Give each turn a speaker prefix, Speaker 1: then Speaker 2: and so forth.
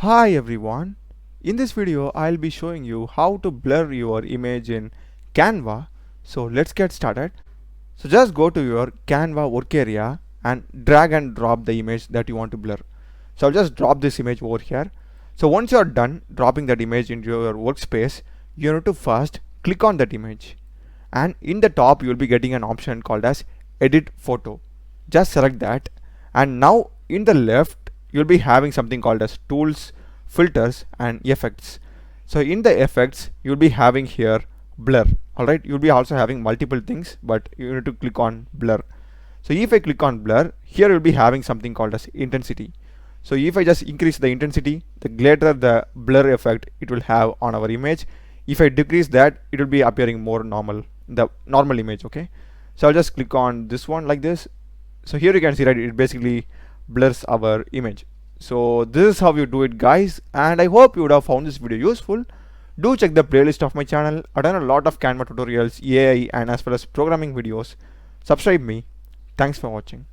Speaker 1: Hi everyone, in this video I'll be showing you how to blur your image in Canva. So let's get started. So just go to your Canva work area and drag and drop the image that you want to blur. So I'll just drop this image over here. So once you're done dropping that image into your workspace, you need to first click on that image, and in the top you'll be getting an option called as edit photo. Just select that, and now in the left you'll be having something called as tools, filters and effects. So in the effects you'll be having here blur. Alright, you'll be also having multiple things, but you need to click on blur. So if I click on blur, here you'll be having something called as intensity. So if I just increase the intensity, the greater the blur effect it will have on our image. If I decrease that, it will be appearing more normal, the normal image. Okay, so I'll just click on this one like this. So here you can see, right, it basically blurs our image. So this is how you do it, guys, and I hope you would have found this video useful. Do check the playlist of my channel. I've done a lot of Canva tutorials, AI and as well as programming videos. Subscribe me. Thanks for watching.